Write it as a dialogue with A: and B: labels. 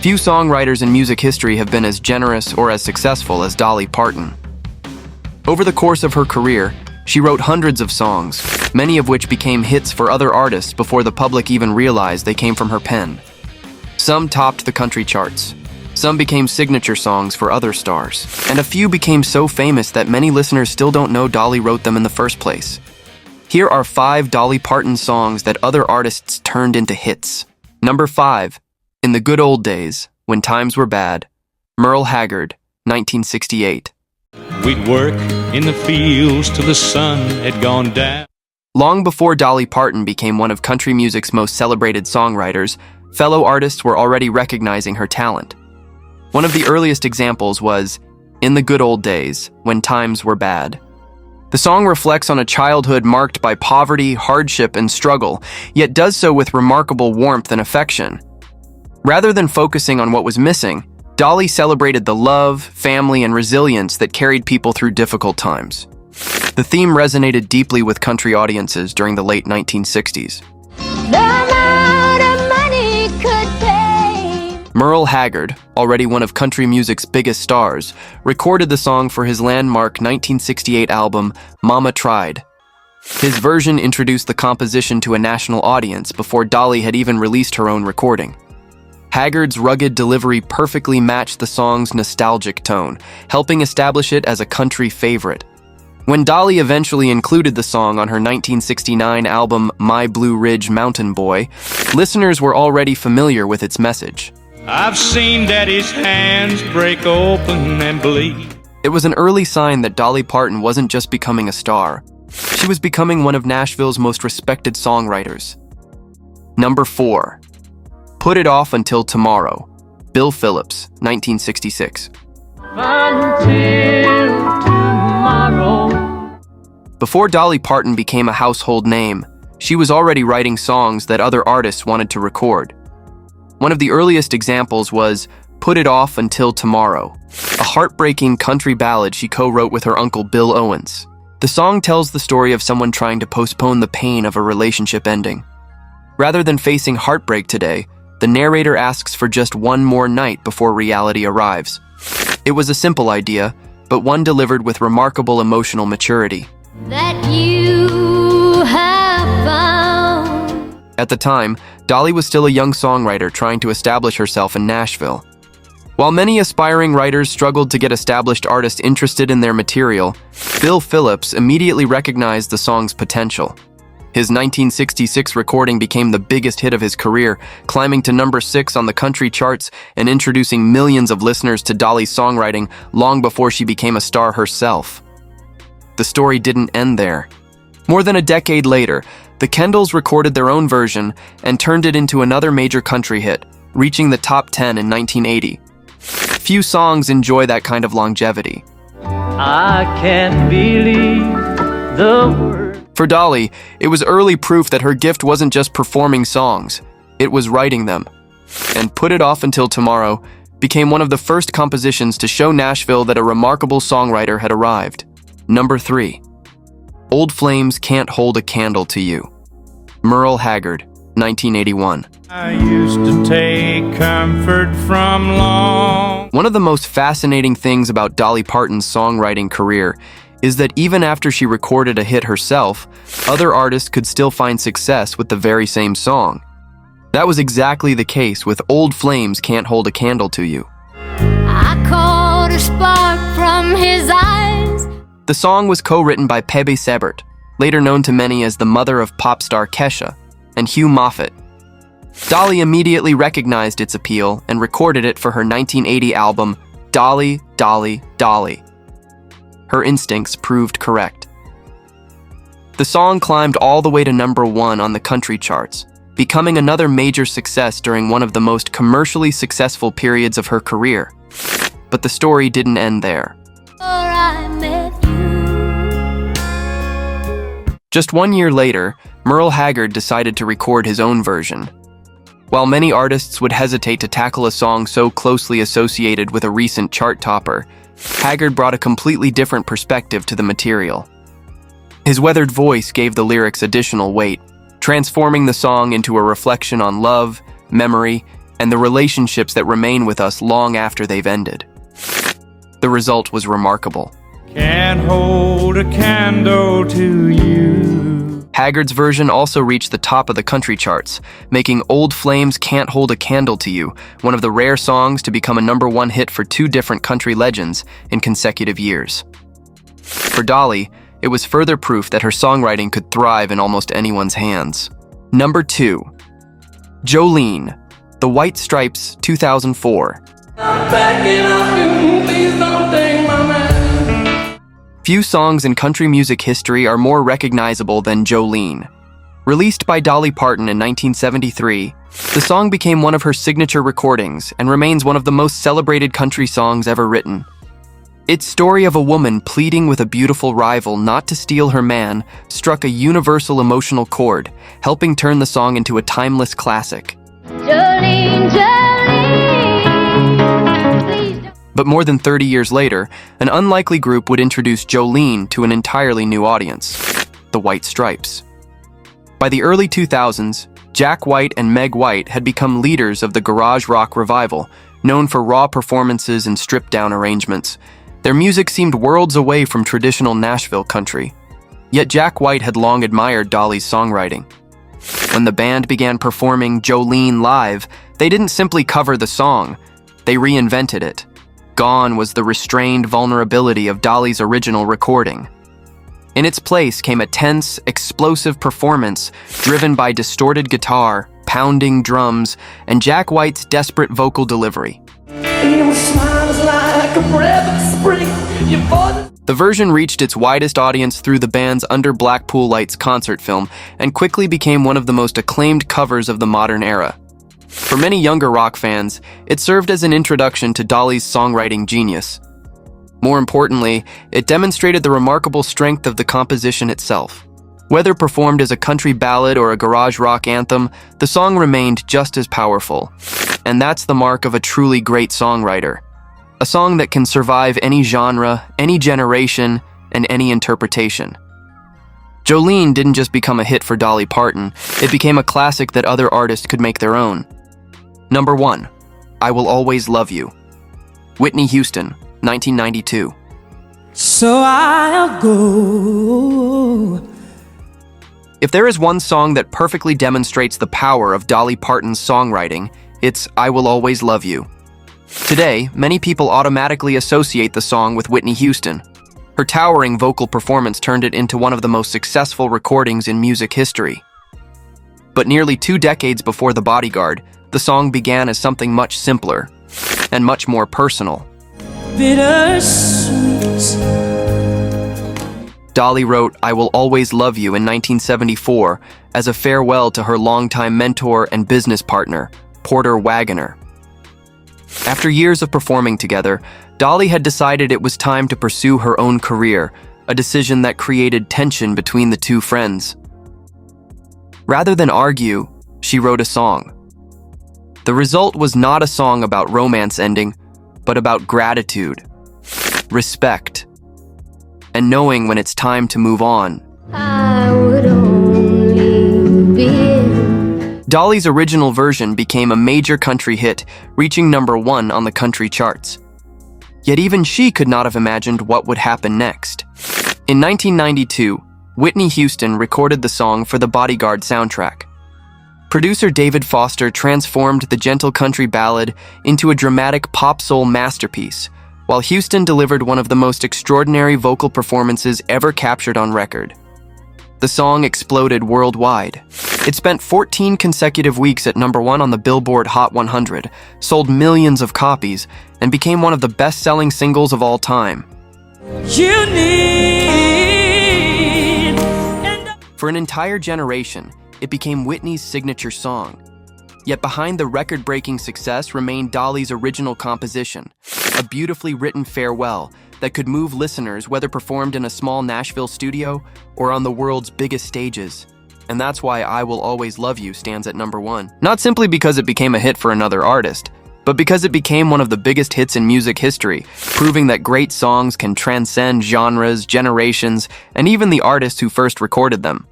A: Few songwriters in music history have been as generous or as successful as Dolly Parton. Over the course of her career, she wrote hundreds of songs, many of which became hits for other artists before the public even realized they came from her pen. Some topped the country charts. Some became signature songs for other stars. And a few became so famous that many listeners still don't know Dolly wrote them in the first place. Here are 5 Dolly Parton songs that other artists turned into hits. Number 5. In the Good Old Days, When Times Were Bad. Merle Haggard, 1968.
B: We'd work in the fields till the sun had gone down.
A: Long before Dolly Parton became one of country music's most celebrated songwriters, fellow artists were already recognizing her talent. One of the earliest examples was In the Good Old Days, When Times Were Bad. The song reflects on a childhood marked by poverty, hardship, and struggle, yet does so with remarkable warmth and affection. Rather than focusing on what was missing, Dolly celebrated the love, family, and resilience that carried people through difficult times. The theme resonated deeply with country audiences during the late 1960s.
C: The amount of money could pay.
A: Merle Haggard, already one of country music's biggest stars, recorded the song for his landmark 1968 album, Mama Tried. His version introduced the composition to a national audience before Dolly had even released her own recording. Haggard's rugged delivery perfectly matched the song's nostalgic tone, helping establish it as a country favorite. When Dolly eventually included the song on her 1969 album My Blue Ridge Mountain Boy, listeners were already familiar with its message.
B: I've seen Daddy's hands break open and bleed.
A: It was an early sign that Dolly Parton wasn't just becoming a star. She was becoming one of Nashville's most respected songwriters. Number 4. Put It Off Until Tomorrow. Bill Phillips, 1966.
C: Until tomorrow.
A: Before Dolly Parton became a household name, she was already writing songs that other artists wanted to record. One of the earliest examples was Put It Off Until Tomorrow, a heartbreaking country ballad she co-wrote with her uncle Bill Owens. The song tells the story of someone trying to postpone the pain of a relationship ending. Rather than facing heartbreak today, the narrator asks for just one more night before reality arrives. It was a simple idea, but one delivered with remarkable emotional maturity.
C: That you have found.
A: At the time, Dolly was still a young songwriter trying to establish herself in Nashville. While many aspiring writers struggled to get established artists interested in their material, Bill Phillips immediately recognized the song's potential. His 1966 recording became the biggest hit of his career, climbing to number 6 on the country charts and introducing millions of listeners to Dolly's songwriting long before she became a star herself. The story didn't end there. More than a decade later, the Kendalls recorded their own version and turned it into another major country hit, reaching the top 10 in 1980. Few songs enjoy that kind of longevity.
D: I can't believe the word.
A: For Dolly, it was early proof that her gift wasn't just performing songs, it was writing them. And Put It Off Until Tomorrow became one of the first compositions to show Nashville that a remarkable songwriter had arrived. Number 3. Old Flames Can't Hold a Candle to You. Merle Haggard, 1981.
B: I used to take comfort from long.
A: One of the most fascinating things about Dolly Parton's songwriting career is that even after she recorded a hit herself, other artists could still find success with the very same song. That was exactly the case with Old Flames Can't Hold a Candle to You.
C: I caught a spark from his eyes.
A: The song was co-written by Pebby Sebert, later known to many as the mother of pop star Kesha, and Hugh Moffett. Dolly immediately recognized its appeal and recorded it for her 1980 album, Dolly, Dolly, Dolly. Her instincts proved correct. The song climbed all the way to number 1 on the country charts, becoming another major success during one of the most commercially successful periods of her career. But the story didn't end there.
C: I met you.
A: Just 1 year later, Merle Haggard decided to record his own version. While many artists would hesitate to tackle a song so closely associated with a recent chart topper, Haggard brought a completely different perspective to the material. His weathered voice gave the lyrics additional weight, transforming the song into a reflection on love, memory, and the relationships that remain with us long after they've ended. The result was remarkable.
B: Can't hold a candle to you.
A: Haggard's version also reached the top of the country charts, making Old Flame's Can't Hold a Candle to You one of the rare songs to become a #1 hit for two different country legends in consecutive years. For Dolly, it was further proof that her songwriting could thrive in almost anyone's hands. Number 2. Jolene, The White Stripes, 2004. Few songs in country music history are more recognizable than Jolene. Released by Dolly Parton in 1973, the song became one of her signature recordings and remains one of the most celebrated country songs ever written. Its story of a woman pleading with a beautiful rival not to steal her man struck a universal emotional chord, helping turn the song into a timeless classic.
C: Jolene, Jolene, please don't.
A: But more than 30 years later, an unlikely group would introduce Jolene to an entirely new audience, the White Stripes. By the early 2000s, Jack White and Meg White had become leaders of the garage rock revival, known for raw performances and stripped-down arrangements. Their music seemed worlds away from traditional Nashville country. Yet Jack White had long admired Dolly's songwriting. When the band began performing Jolene live, they didn't simply cover the song, they reinvented it. Gone was the restrained vulnerability of Dolly's original recording. In its place came a tense, explosive performance driven by distorted guitar, pounding drums, and Jack White's desperate vocal delivery. The version reached its widest audience through the band's Under Blackpool Lights concert film and quickly became one of the most acclaimed covers of the modern era. For many younger rock fans, it served as an introduction to Dolly's songwriting genius. More importantly, it demonstrated the remarkable strength of the composition itself. Whether performed as a country ballad or a garage rock anthem, the song remained just as powerful. And that's the mark of a truly great songwriter. A song that can survive any genre, any generation, and any interpretation. Jolene didn't just become a hit for Dolly Parton, it became a classic that other artists could make their own. Number 1. I Will Always Love You. Whitney Houston, 1992.
E: So I'll go.
A: If there is one song that perfectly demonstrates the power of Dolly Parton's songwriting, it's I Will Always Love You. Today, many people automatically associate the song with Whitney Houston. Her towering vocal performance turned it into one of the most successful recordings in music history. But nearly 2 decades before The Bodyguard, the song began as something much simpler and much more personal.
E: Bittersweet.
A: Dolly wrote I Will Always Love You in 1974 as a farewell to her longtime mentor and business partner, Porter Wagoner. After years of performing together, Dolly had decided it was time to pursue her own career, a decision that created tension between the two friends. Rather than argue, she wrote a song. The result was not a song about romance ending, but about gratitude, respect, and knowing when it's time to move on.
C: I would only be.
A: Dolly's original version became a major country hit, reaching #1 on the country charts. Yet even she could not have imagined what would happen next. In 1992, Whitney Houston recorded the song for the Bodyguard soundtrack. Producer David Foster transformed the gentle country ballad into a dramatic pop-soul masterpiece, while Houston delivered one of the most extraordinary vocal performances ever captured on record. The song exploded worldwide. It spent 14 consecutive weeks at #1 on the Billboard Hot 100, sold millions of copies, and became one of the best-selling singles of all time.
E: You need.
A: For an entire generation, it became Whitney's signature song. Yet behind the record-breaking success remained Dolly's original composition, a beautifully written farewell that could move listeners whether performed in a small Nashville studio or on the world's biggest stages. And that's why I Will Always Love You stands at #1. Not simply because it became a hit for another artist, but because it became one of the biggest hits in music history, proving that great songs can transcend genres, generations, and even the artists who first recorded them.